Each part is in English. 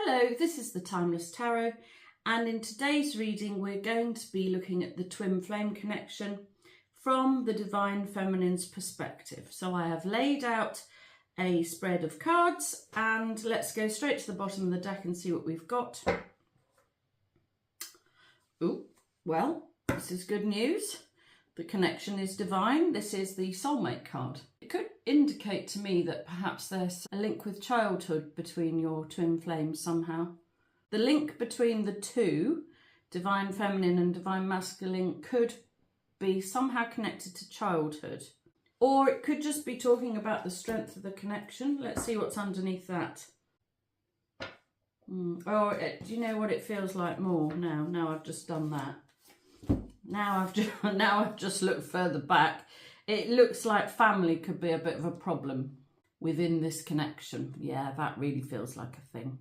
Hello, this is the Timeless Tarot, and in today's reading we're going to be looking at the twin flame connection from the Divine Feminine's perspective. So I have laid out a spread of cards and let's go straight to the bottom of the deck and see what we've got. Oh, well, this is good news. The connection is divine. This is the soulmate card. It could indicate to me that perhaps there's a link with childhood between your twin flames somehow. The link between the two, Divine Feminine and Divine Masculine, could be somehow connected to childhood. Or it could just be talking about the strength of the connection. Let's see what's underneath that. Do you know what it feels like more now? Now I've just done that. Now I've just looked further back. It looks like family could be a bit of a problem within this connection. Yeah, that really feels like a thing.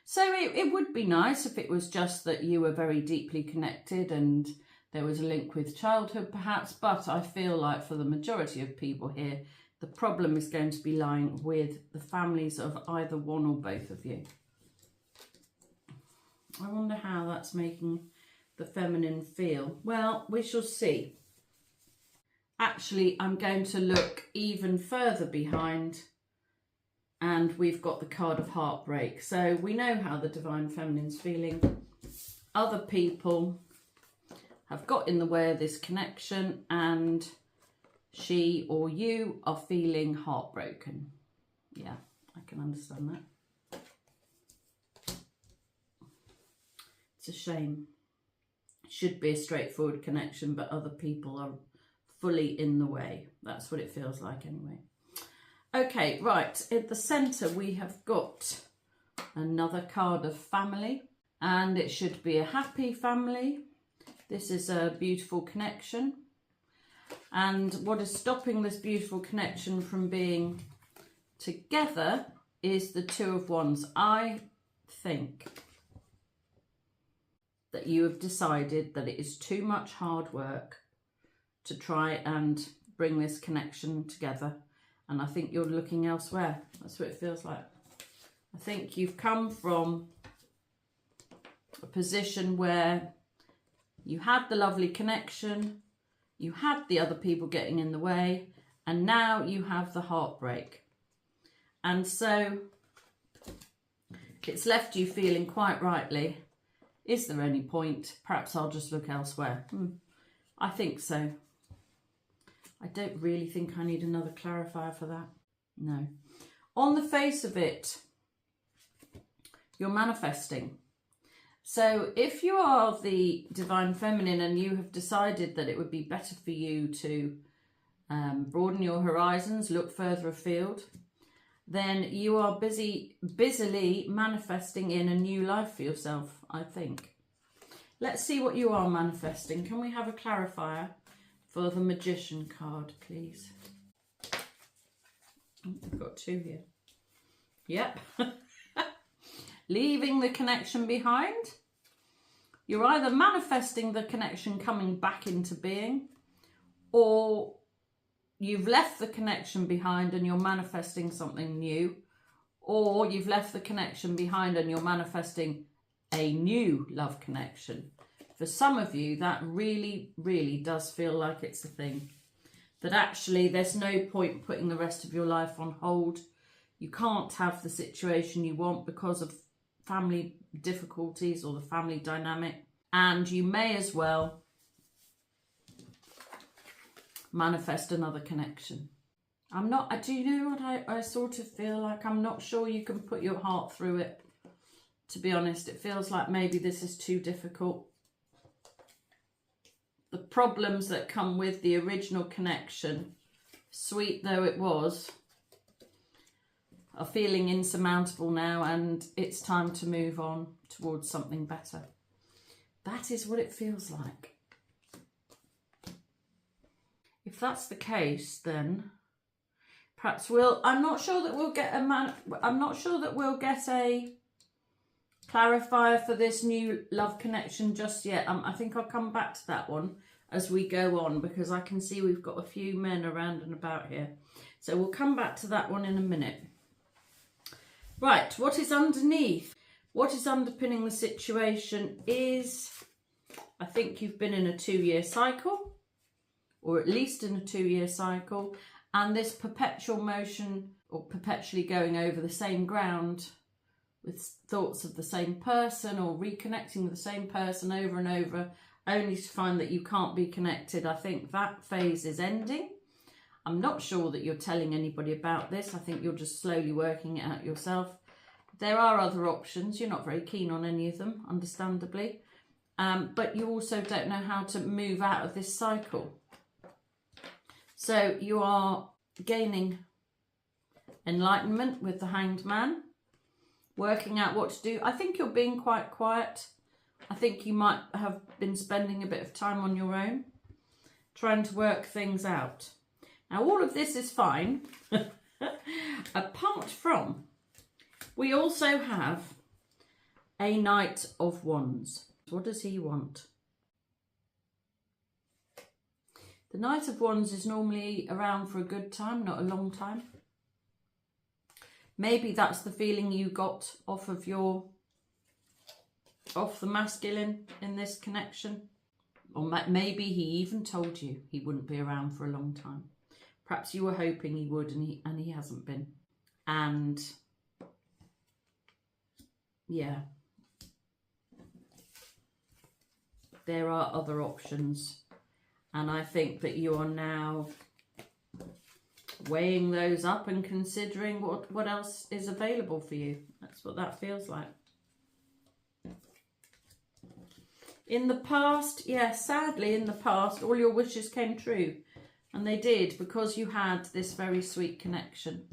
So it would be nice if it was just that you were very deeply connected and there was a link with childhood perhaps, but I feel like for the majority of people here, the problem is going to be lying with the families of either one or both of you. I wonder how that's making the feminine feel. Well, we shall see. Actually, I'm going to look even further behind and we've got the card of heartbreak. So we know how the Divine Feminine's feeling. Other people have got in the way of this connection and she or you are feeling heartbroken. Yeah, I can understand that. It's a shame. Should be a straightforward connection, but other people are fully in the way. That's what it feels like anyway. Okay, right, at the centre we have got another card of family, and it should be a happy family. This is a beautiful connection, and what is stopping this beautiful connection from being together is the Two of Wands. I think that you have decided that it is too much hard work to try and bring this connection together. And I think you're looking elsewhere. That's what it feels like. I think you've come from a position where you had the lovely connection, you had the other people getting in the way, and now you have the heartbreak. And so it's left you feeling quite rightly, is there any point? Perhaps I'll just look elsewhere. I think so. I don't really think I need another clarifier for that. No. On the face of it, you're manifesting. So if you are the Divine Feminine and you have decided that it would be better for you to broaden your horizons, look further afield, then you are busily manifesting in a new life for yourself, I think. Let's see what you are manifesting. Can we have a clarifier for the Magician card, please? I've got two here. Yep. Leaving the connection behind. You're either manifesting the connection coming back into being, or you've left the connection behind and you're manifesting something new, or you've left the connection behind and you're manifesting a new love connection. For some of you, that really, really does feel like it's a thing. That actually there's no point putting the rest of your life on hold. You can't have the situation you want because of family difficulties or the family dynamic. And you may as well manifest another connection. Do you know what I sort of feel like? I'm not sure you can put your heart through it. To be honest, it feels like maybe this is too difficult. The problems that come with the original connection, sweet though it was, are feeling insurmountable now, and it's time to move on towards something better. That is what it feels like. If that's the case, then perhaps I'm not sure that we'll get a clarifier for this new love connection just yet. I think I'll come back to that one as we go on, because I can see we've got a few men around and about here. So we'll come back to that one in a minute. Right, what is underneath? What is underpinning the situation is, I think you've been in a 2-year cycle, or at least in a 2-year cycle, and this perpetual motion, or perpetually going over the same ground with thoughts of the same person, or reconnecting with the same person over and over, only to find that you can't be connected. I think that phase is ending. I'm not sure that you're telling anybody about this. I think you're just slowly working it out yourself. There are other options. You're not very keen on any of them, understandably. But you also don't know how to move out of this cycle. So you are gaining enlightenment with the Hanged Man, working out what to do. I think you're being quite quiet. I think you might have been spending a bit of time on your own, trying to work things out. Now, all of this is fine, apart from, we also have a Knight of Wands. What does he want? The Knight of Wands is normally around for a good time, not a long time. Maybe that's the feeling you got off the masculine in this connection. Or maybe he even told you he wouldn't be around for a long time. Perhaps you were hoping he would, and he hasn't been. And yeah, there are other options. And I think that you are now weighing those up and considering what else is available for you. That's what that feels like. In the past, yeah, sadly in the past, all your wishes came true. And they did, because you had this very sweet connection.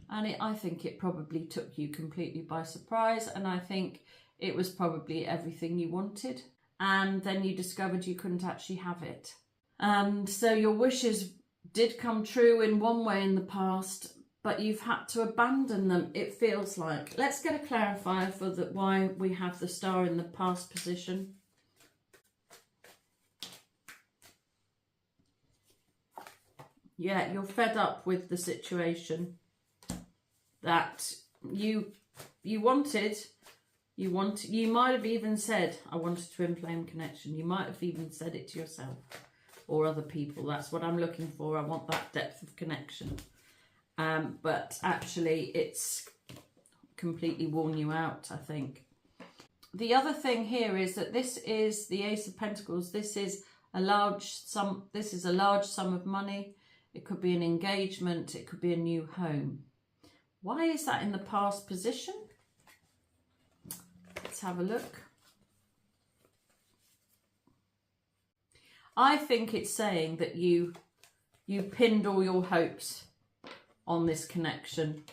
And I think it probably took you completely by surprise. And I think it was probably everything you wanted. And then you discovered you couldn't actually have it. And so your wishes did come true in one way in the past, but you've had to abandon them, it feels like. Let's get a clarifier for why we have the Star in the past position. Yeah, you're fed up with the situation that you wanted. You might have even said, I want a twin flame connection. You might have even said it to yourself or other people. That's what I'm looking for. I want that depth of connection. But actually, it's completely worn you out, I think. The other thing here is that this is the Ace of Pentacles. This is a large sum. This is a large sum of money. It could be an engagement. It could be a new home. Why is that in the past position? Let's have a look. I think it's saying that you pinned all your hopes on this connection.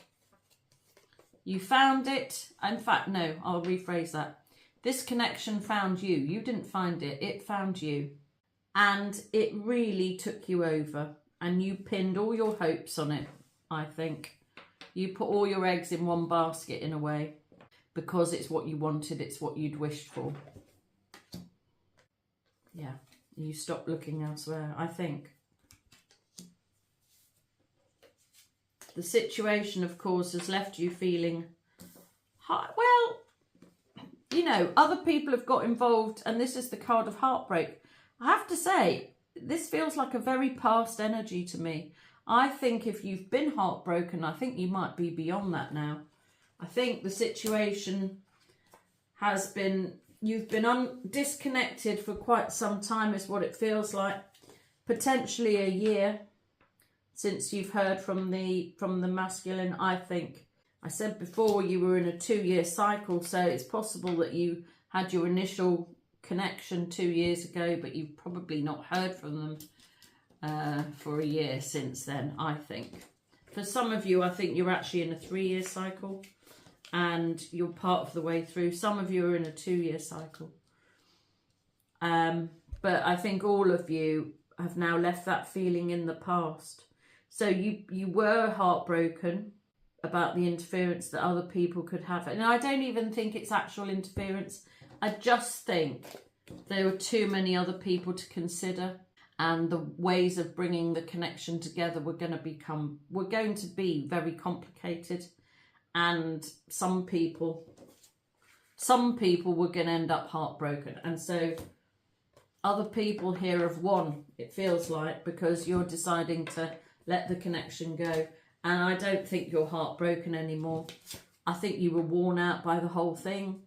You found it. In fact, no, I'll rephrase that. This connection found you. You didn't find it. It found you. And it really took you over. And you pinned all your hopes on it, I think. You put all your eggs in one basket in a way. Because it's what you wanted. It's what you'd wished for. Yeah. You stopped looking elsewhere, I think. The situation, of course, has left you feeling, well, you know, other people have got involved, and this is the card of heartbreak. I have to say, this feels like a very past energy to me. I think if you've been heartbroken, I think you might be beyond that now. I think the situation has been, you've been disconnected for quite some time is what it feels like. Potentially a year since you've heard from the masculine, I think. I said before you were in a 2-year cycle, so it's possible that you had your initial connection 2 years ago, but you've probably not heard from them for a year since then, I think. For some of you, I think you're actually in a 3-year cycle and you're part of the way through. Some of you are in a 2-year cycle. But I think all of you have now left that feeling in the past. So you were heartbroken about the interference that other people could have. And I don't even think it's actual interference. I just think there were too many other people to consider, and the ways of bringing the connection together were going to be very complicated. And some people some people were going to end up heartbroken. And so other people here have won, it feels like, because you're deciding to let the connection go. And I don't think you're heartbroken anymore. I think you were worn out by the whole thing.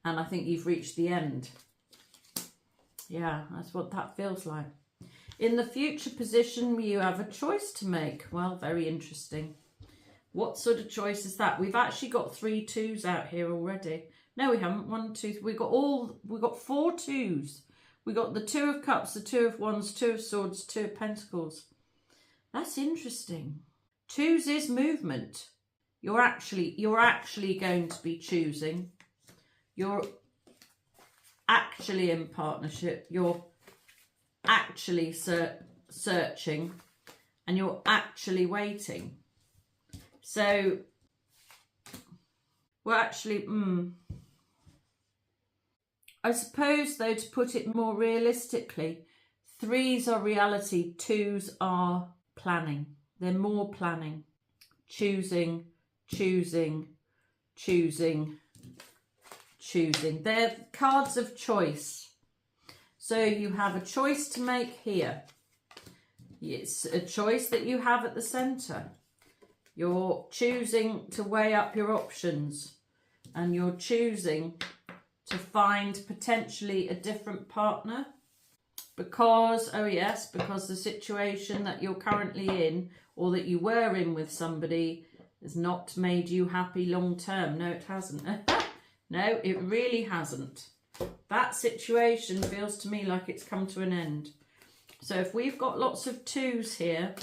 And I think you've reached the end. Yeah, that's what that feels like. In the future position, you have a choice to make. Well, very interesting. What sort of choice is that? We've actually got 3 2s out here already. No, we haven't. 1, 2, 3. We've got 4 2s. We got the 2 of Cups, the 2 of Wands, 2 of Swords, 2 of Pentacles. That's interesting. 2s is movement. You're actually going to be choosing. You're actually in partnership. You're actually searching, and you're actually waiting. So we're actually, I suppose, though, to put it more realistically, 3s are reality, 2s are planning. They're more planning. Choosing, choosing, choosing, choosing. They're cards of choice. So you have a choice to make here. It's a choice that you have at the centre. You're choosing to weigh up your options, and you're choosing to find potentially a different partner because, oh yes, because the situation that you're currently in or that you were in with somebody has not made you happy long term. No, it hasn't. No, it really hasn't. That situation feels to me like it's come to an end. So if we've got lots of 2s here,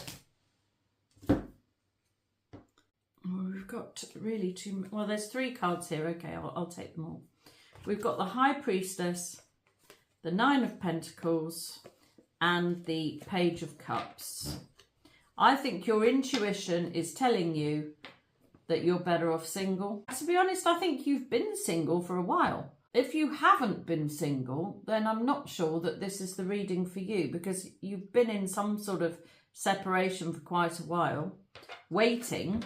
we've got really well, there's 3 cards here. Okay, I'll take them all. We've got the High Priestess, the 9 of Pentacles, and the Page of Cups. I think your intuition is telling you that you're better off single. To be honest, I think you've been single for a while. If you haven't been single, then I'm not sure that this is the reading for you, because you've been in some sort of separation for quite a while, waiting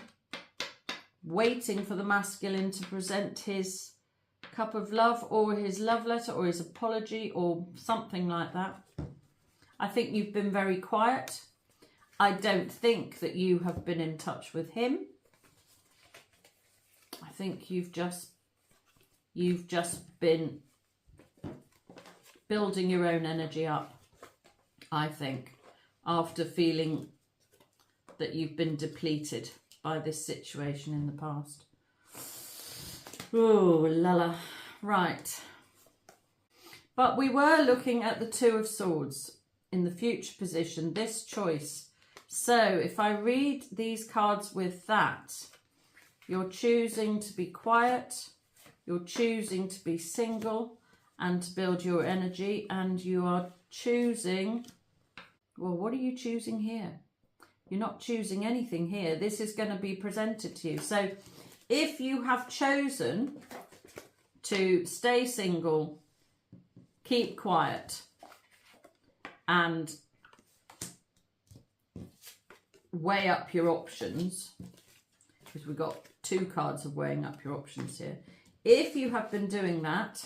for the masculine to present his cup of love or his love letter or his apology or something like that. I think you've been very quiet. I don't think that you have been in touch with him. I think you've just been building your own energy up, I think, after feeling that you've been depleted by this situation in the past. Oh, lala. Right. But we were looking at the 2 of Swords in the future position, this choice. So if I read these cards with that, you're choosing to be quiet, you're choosing to be single and to build your energy, and you are choosing, well, what are you choosing here? You're not choosing anything here. This is going to be presented to you. So if you have chosen to stay single, keep quiet, and weigh up your options, because we've got 2 cards of weighing up your options here. If you have been doing that,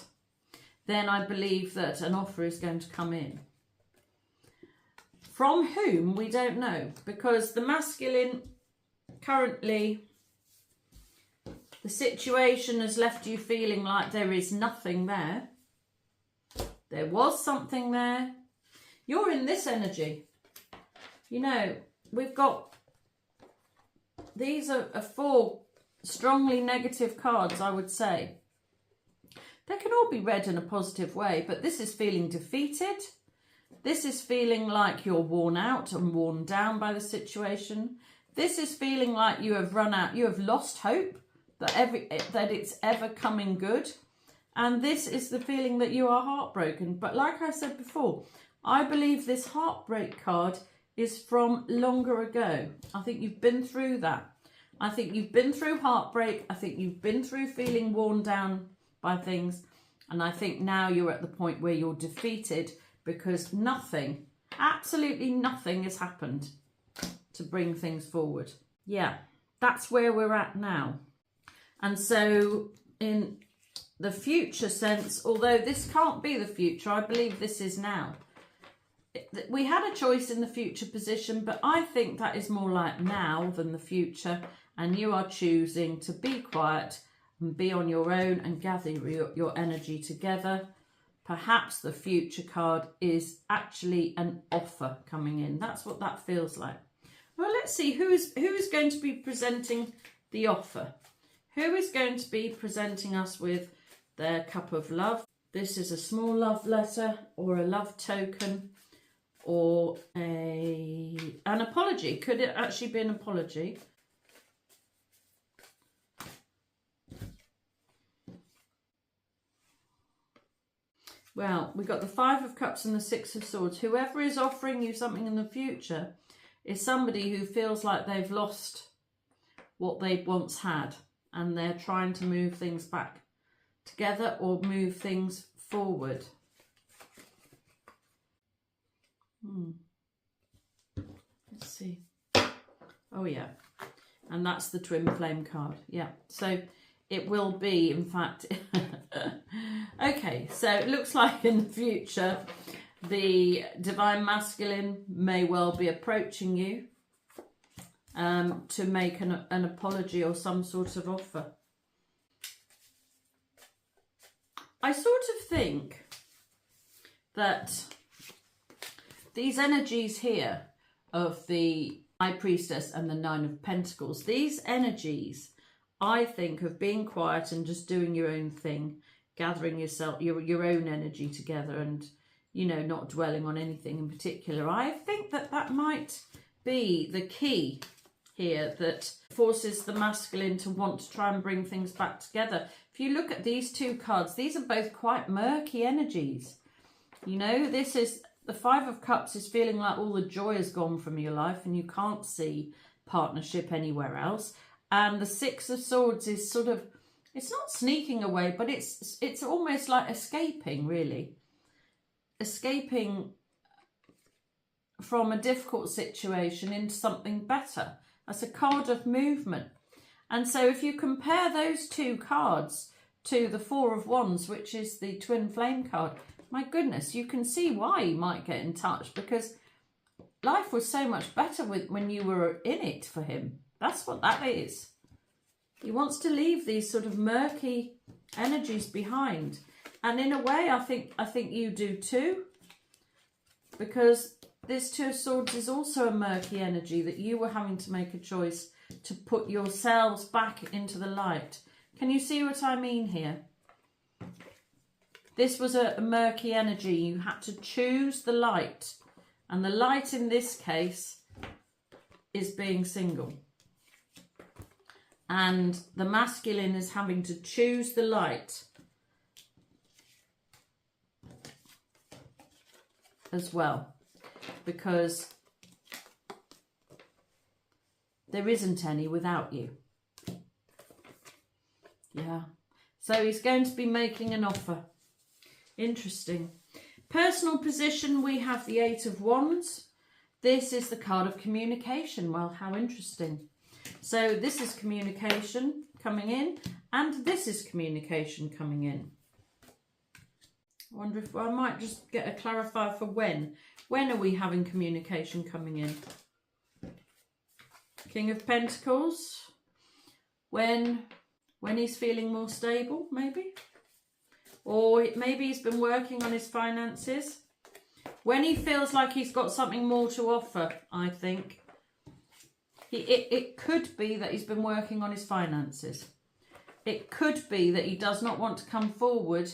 then I believe that an offer is going to come in. From whom, we don't know, because the masculine currently, the situation has left you feeling like there is nothing there. There was something there. You're in this energy. You know, we've got, these are 4 strongly negative cards, I would say. They can all be read in a positive way, but this is feeling defeated. This is feeling like you're worn out and worn down by the situation. This is feeling like you have run out, you have lost hope that it's ever coming good. And this is the feeling that you are heartbroken. But like I said before, I believe this heartbreak card is from longer ago. I think you've been through that. I think you've been through heartbreak. I think you've been through feeling worn down by things. And I think now you're at the point where you're defeated because nothing, absolutely nothing has happened to bring things forward. Yeah, that's where we're at now. And so in the future sense, although this can't be the future, I believe this is now. We had a choice in the future position, but I think that is more like now than the future, and you are choosing to be quiet and be on your own and gather your energy together. Perhaps the future card is actually an offer coming in. That's what that feels like. Well, let's see who is going to be presenting the offer. Who is going to be presenting us with their cup of love? This is a small love letter or a love token or an apology. Could it actually be an apology? Well, we've got the Five of Cups and the Six of Swords. Whoever is offering you something in the future is somebody who feels like they've lost what they once had, and they're trying to move things back together or move things forward. Let's see. Oh yeah, and that's the Twinflame card. Yeah, so it will be, in fact. Okay, so it looks like in the future the Divine Masculine may well be approaching you to make an apology or some sort of offer. I sort of think that these energies here of the High Priestess and the Nine of Pentacles, these energies, I think, of being quiet and just doing your own thing, gathering your own energy together and, you know, not dwelling on anything in particular. I think that that might be the key here that forces the masculine to want to try and bring things back together. If you look at these two cards, these are both quite murky energies. You know, this is the Five of Cups is feeling like all the joy has gone from your life and you can't see partnership anywhere else. And the Six of Swords is sort of, it's not sneaking away, but it's almost like escaping, really. Escaping from a difficult situation into something better. That's a card of movement. And so if you compare those two cards to the Four of Wands, which is the Twinflame card, my goodness, you can see why he might get in touch, because life was so much better when you were in it for him. That's what that is. He wants to leave these sort of murky energies behind. And in a way, I think you do too. Because this Two of Swords is also a murky energy that you were having to make a choice to put yourselves back into the light. Can you see what I mean here? This was a murky energy. You had to choose the light. And the light in this case is being single. And the masculine is having to choose the light as well, because there isn't any without you. Yeah. So he's going to be making an offer. Interesting. Personal position, we have the Eight of Wands. This is the card of communication. Well, how interesting. So this is communication coming in, and this is communication coming in. I wonder if I might just get a clarifier for when. When are we having communication coming in? King of Pentacles. When he's feeling more stable, maybe? Or maybe he's been working on his finances. When he feels like he's got something more to offer, I think. It could be that he's been working on his finances. It could be that he does not want to come forward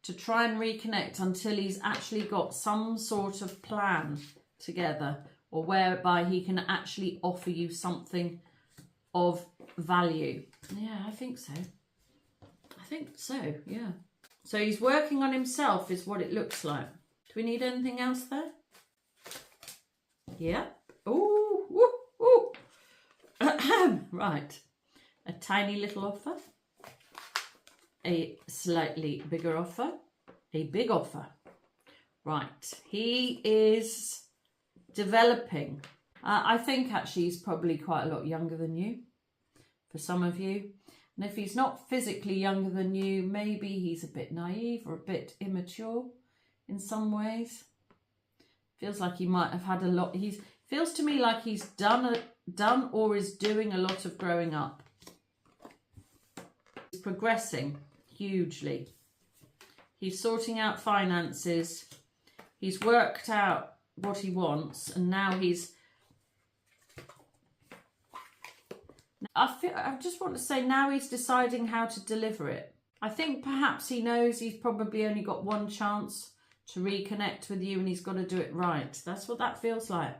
to try and reconnect until he's actually got some sort of plan together, or whereby he can actually offer you something of value. Yeah, I think so. I think so, yeah. So he's working on himself is what it looks like. Do we need anything else there? Yeah. Ooh, woo, woo. Right. A tiny little offer. A slightly bigger offer. A big offer. Right. He is developing. I think actually he's probably quite a lot younger than you, for some of you. And if he's not physically younger than you, maybe he's a bit naive or a bit immature in some ways. Feels like he might have had a lot. Feels to me like he's done or is doing a lot of growing up. He's progressing hugely. He's sorting out finances. He's worked out what he wants, and now I just want to say now he's deciding how to deliver it. I think perhaps he knows he's probably only got one chance to reconnect with you, and he's got to do it right. That's what that feels like.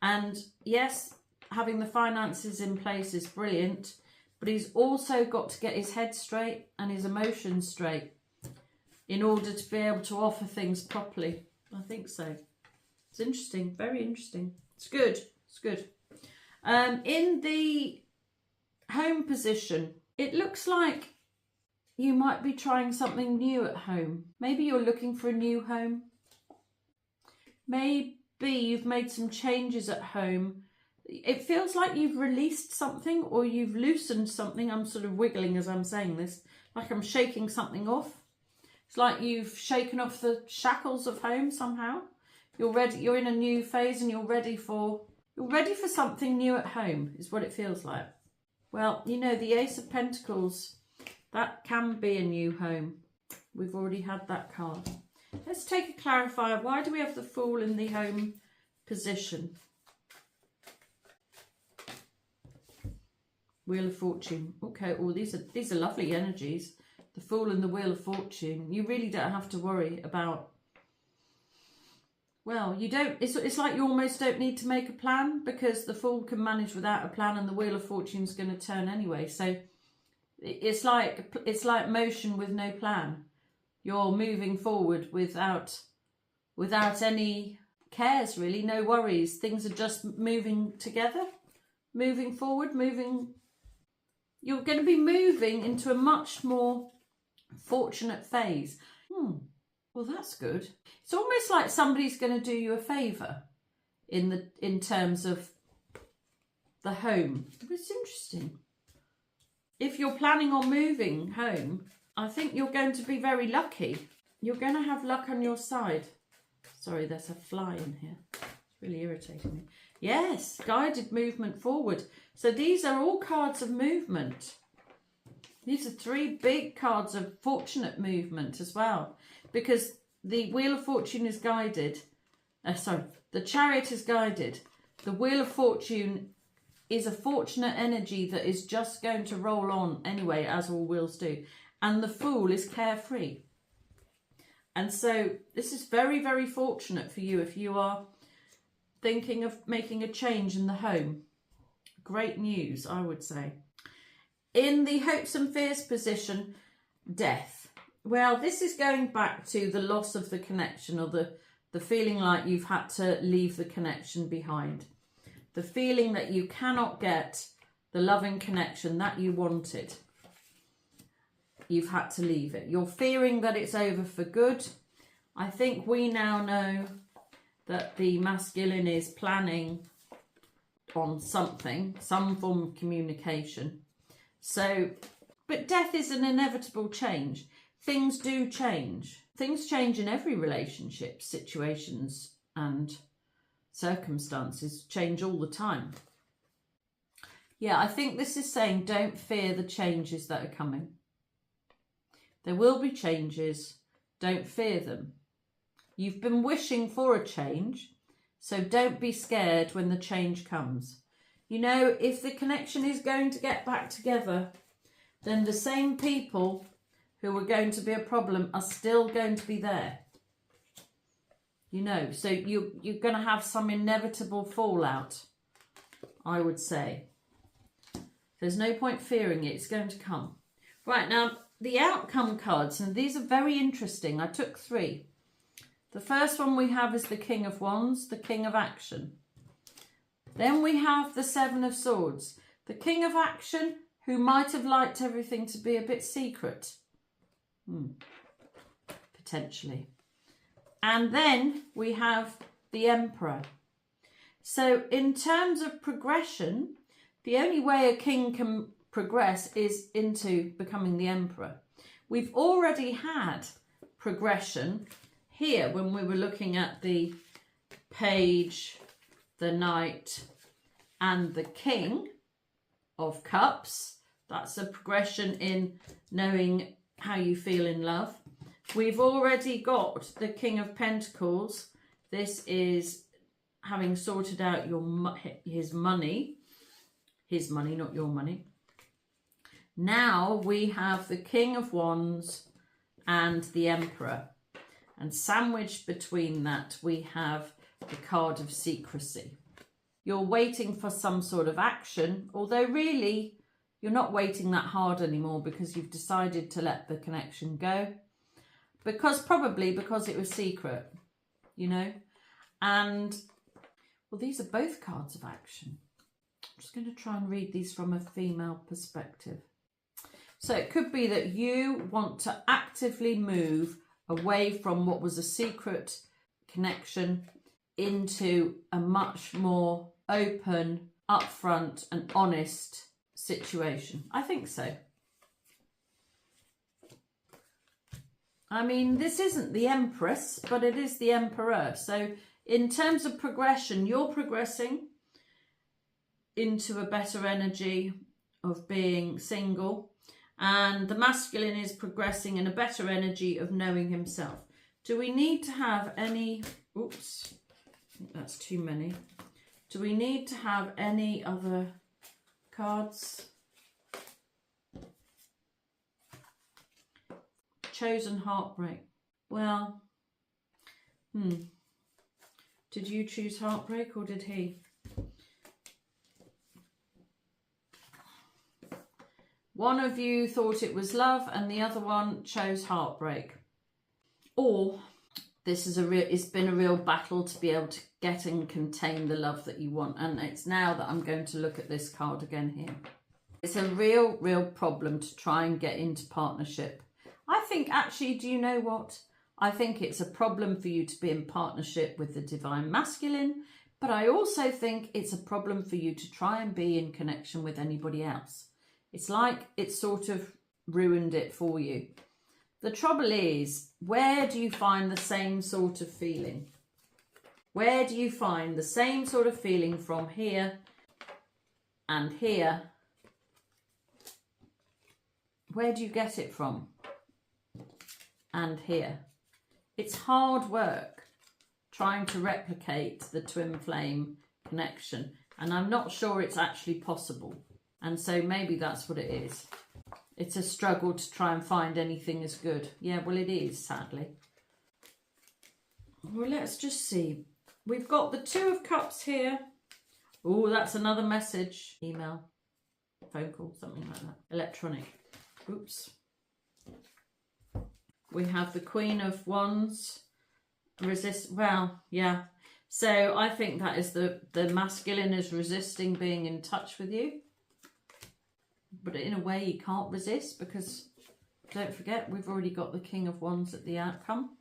And yes, having the finances in place is brilliant, but he's also got to get his head straight and his emotions straight in order to be able to offer things properly. I think so. It's interesting, very interesting. It's good, it's good. In the home position, it looks like you might be trying something new at home. Maybe you're looking for a new home. Maybe you've made some changes at home. It feels like you've released something or you've loosened something. I'm sort of wiggling as I'm saying this, like I'm shaking something off. It's like you've shaken off the shackles of home somehow. You're ready. You're in a new phase, and you're ready for something new at home. Is what it feels like. Well, you know, the Ace of Pentacles, that can be a new home. We've already had that card. Let's take a clarifier. Why do we have the Fool in the home position? Wheel of Fortune. Okay, well, these are lovely energies. The Fool and the Wheel of Fortune. You really don't have to worry about... Well, you don't. It's like you almost don't need to make a plan, because the Fool can manage without a plan, and the Wheel of Fortune's going to turn anyway. So it's like motion with no plan. You're moving forward without any cares, really, no worries. Things are just moving together, moving forward, moving. You're going to be moving into a much more fortunate phase. Well, that's good. It's almost like somebody's going to do you a favour in terms of the home. It's interesting. If you're planning on moving home, I think you're going to be very lucky. You're going to have luck on your side. Sorry, there's a fly in here. It's really irritating me. Yes, guided movement forward. So these are all cards of movement. These are 3 big cards of fortunate movement as well, because the Wheel of Fortune is guided. The Chariot is guided. The Wheel of Fortune is a fortunate energy that is just going to roll on anyway, as all wheels do. And the Fool is carefree. And so this is very, very fortunate for you if you are thinking of making a change in the home. Great news, I would say. In the hopes and fears position, death. Well, this is going back to the loss of the connection, or the feeling like you've had to leave the connection behind. The feeling that you cannot get the loving connection that you wanted. You've had to leave it. You're fearing that it's over for good. I think we now know that the masculine is planning on something, some form of communication. So, but death is an inevitable change. Things do change. Things change in every relationship. Situations and circumstances change all the time. Yeah, I think this is saying don't fear the changes that are coming. There will be changes. Don't fear them. You've been wishing for a change, so don't be scared when the change comes. You know, if the connection is going to get back together, then the same people who are going to be a problem are still going to be there. You know, so you're going to have some inevitable fallout, I would say. There's no point fearing it. It's going to come. Right, now, the outcome cards, and these are very interesting. I took 3. The first one we have is the King of Wands, the King of Action. Then we have the 7 of Swords, the King of Action, who might have liked everything to be a bit secret. Potentially. And then we have the Emperor. So in terms of progression, the only way a king can progress is into becoming the Emperor. We've already had progression here when we were looking at the Page, the Knight and the King of Cups. That's a progression in knowing how you feel in love. We've already got the King of Pentacles. This is having sorted out his money, not your money. Now we have the King of Wands and the Emperor. And sandwiched between that, we have the card of secrecy. You're waiting for some sort of action, although really you're not waiting that hard anymore because you've decided to let the connection go. Probably because it was secret, you know. And, well, these are both cards of action. I'm just going to try and read these from a female perspective. So it could be that you want to actively move away from what was a secret connection into a much more open, upfront and honest situation. I think so. I mean, this isn't the Empress, but it is the Emperor. So in terms of progression, you're progressing into a better energy of being single, and the masculine is progressing in a better energy of knowing himself. Do we need to have any... Oops, I think that's too many. Do we need to have any other cards? Chosen heartbreak. Well, did you choose heartbreak or did he? One of you thought it was love and the other one chose heartbreak. Or this is it's been a real battle to be able to get and contain the love that you want. And it's now that I'm going to look at this card again here. It's a real problem to try and get into partnership. I think actually, do you know what? I think it's a problem for you to be in partnership with the divine masculine, but I also think it's a problem for you to try and be in connection with anybody else. It's like it's sort of ruined it for you. The trouble is, where do you find the same sort of feeling? Where do you find the same sort of feeling from here and here? Where do you get it from? And here. It's hard work trying to replicate the twin flame connection, and I'm not sure it's actually possible. And so maybe that's what it is. It's a struggle to try and find anything as good. Yeah, well, it is, sadly. Well, let's just see. We've got the Two of Cups here. Oh, that's another message. Email, phone call, something like that. Electronic. Oops. We have the Queen of Wands. Well, yeah. So I think that is the masculine is resisting being in touch with you. But in a way he can't resist because, don't forget, we've already got the King of Wands at the outcome.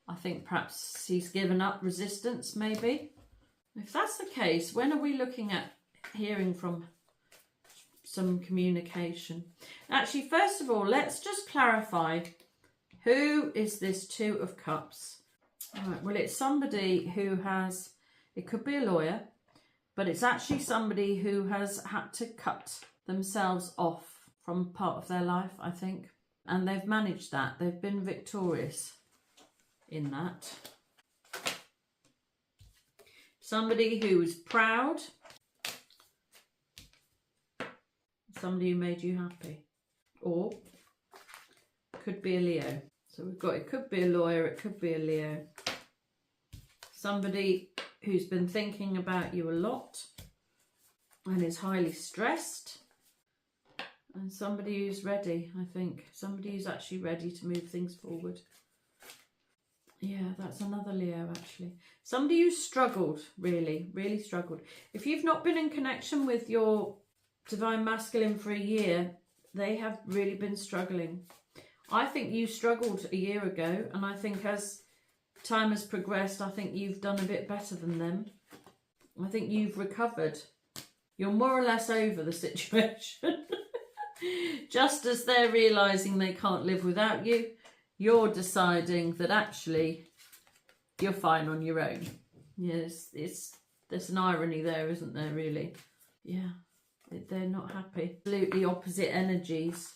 I think perhaps he's given up resistance, maybe. If that's the case, when are we looking at hearing from some communication? Actually, first of all, let's just clarify, who is this Two of Cups? All right, well, it's somebody who has, it could be a lawyer, but it's actually somebody who has had to cut themselves off from part of their life, I think. And they've managed that. They've been victorious in that. Somebody who is proud. Somebody who made you happy. Or could be a Leo. So we've got, it could be a lawyer, it could be a Leo. Somebody who's been thinking about you a lot and is highly stressed. And somebody who's ready, I think. Somebody who's actually ready to move things forward. Yeah, that's another Leo, actually. Somebody who's struggled, really struggled. If you've not been in connection with your divine masculine for a year, they have really been struggling. I think you struggled a year ago, and I think as time has progressed, I think you've done a bit better than them. I think you've recovered. You're more or less over the situation. Just as they're realising they can't live without you, you're deciding that actually you're fine on your own. Yes, there's an irony there, isn't there, really? Yeah, they're not happy. Absolutely opposite energies.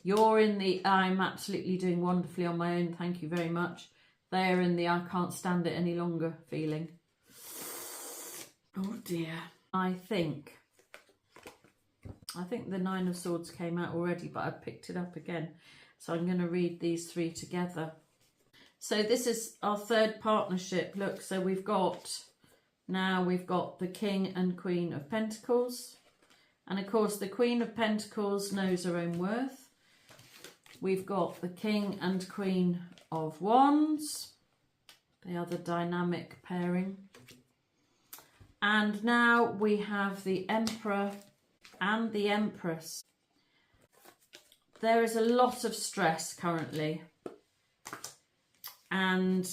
You're in the I'm absolutely doing wonderfully on my own, thank you very much. They're in the I can't stand it any longer feeling. Oh dear. I think the Nine of Swords came out already, but I picked it up again. So I'm going to read these three together. So this is our third partnership. Look, so we've got the King and Queen of Pentacles. And of course, the Queen of Pentacles knows her own worth. We've got the King and Queen of Wands. They are the dynamic pairing. And now we have the Emperor and the Empress. There is a lot of stress currently. And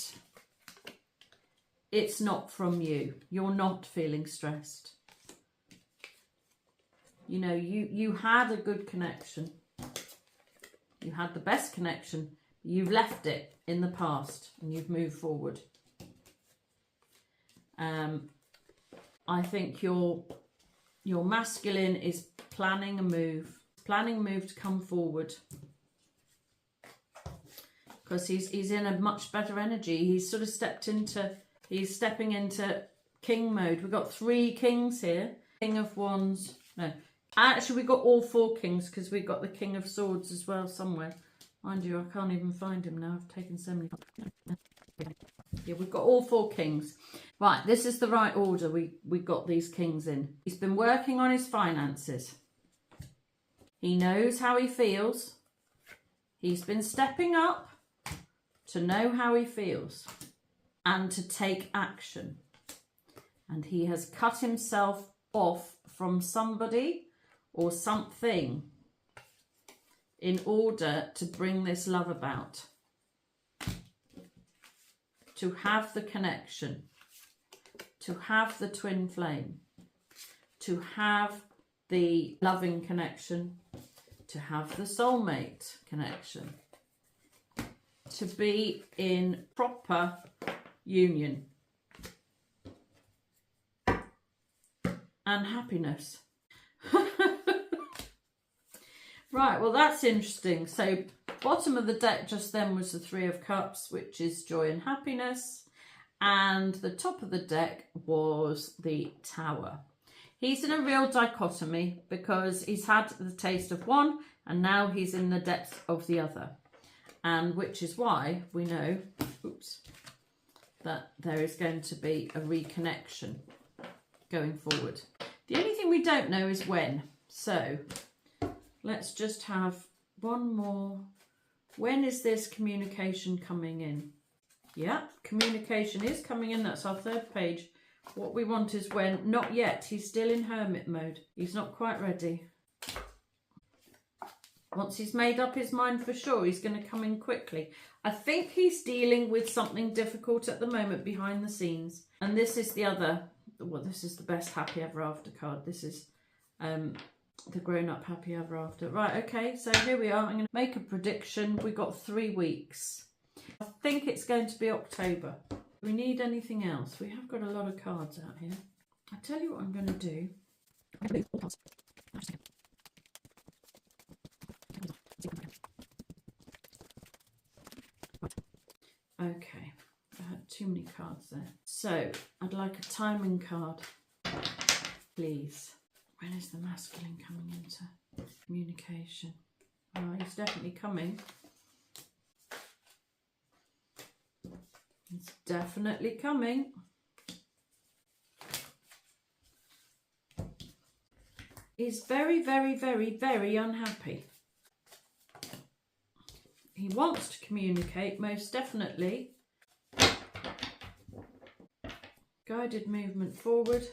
it's not from you. You're not feeling stressed. You know, you had a good connection. You had the best connection. You've left it in the past and you've moved forward. I think your masculine is planning a move to come forward. Because he's in a much better energy. He's sort of he's stepping into king mode. We've got three kings here. King of Wands. No, actually we've got all four kings because we've got the King of Swords as well somewhere. Mind you, I can't even find him now. I've taken so many. Yeah, we've got all four kings. Right, this is the right order we got these kings in. He's been working on his finances. He knows how he feels. He's been stepping up to know how he feels and to take action. And he has cut himself off from somebody or something in order to bring this love about. To have the connection, to have the twin flame, to have the loving connection, to have the soulmate connection, to be in proper union and happiness. Right, well that's interesting. So bottom of the deck just then was the Three of Cups, which is joy and happiness. And the top of the deck was the Tower. He's in a real dichotomy because he's had the taste of one and now he's in the depths of the other. And which is why we know, that there is going to be a reconnection going forward. The only thing we don't know is when. So let's just have one more. When is this communication coming in? Yeah, communication is coming in. That's our third page. What we want is when. Not yet. He's still in hermit mode. He's not quite ready. Once he's made up his mind for sure, he's going to come in quickly. I think he's dealing with something difficult at the moment behind the scenes. And this is the other, well, this is the best happy ever after card. This is the grown-up happy ever after. Right, okay, so here we are. I'm going to make a prediction. We've got 3 weeks. I think it's going to be October. Do we need anything else? We have got a lot of cards out here. I'll tell you what I'm going to do. I'm going to move all the cards. Okay, I had too many cards there. So, I'd like a timing card, please. When is the masculine coming into communication? Oh, he's definitely coming. He's definitely coming. He's very, very, very, very unhappy. He wants to communicate, most definitely. Guided movement forward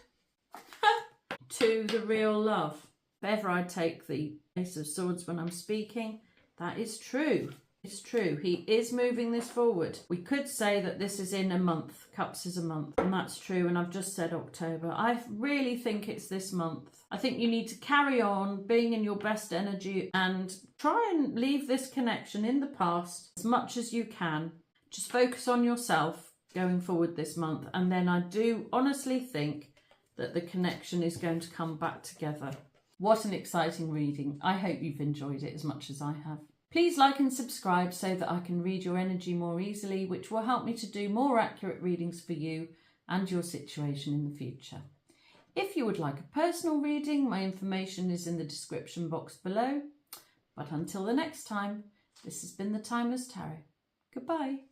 to the real love. If ever I take the Ace of Swords when I'm speaking, that is true. It's true, he is moving this forward. We could say that this is in a month, Cups is a month, and that's true, and I've just said October. I really think it's this month. I think you need to carry on being in your best energy and try and leave this connection in the past as much as you can. Just focus on yourself going forward this month, and then I do honestly think that the connection is going to come back together. What an exciting reading. I hope you've enjoyed it as much as I have. Please like and subscribe so that I can read your energy more easily, which will help me to do more accurate readings for you and your situation in the future. If you would like a personal reading, my information is in the description box below. But until the next time, this has been the Timeless Tarot. Goodbye.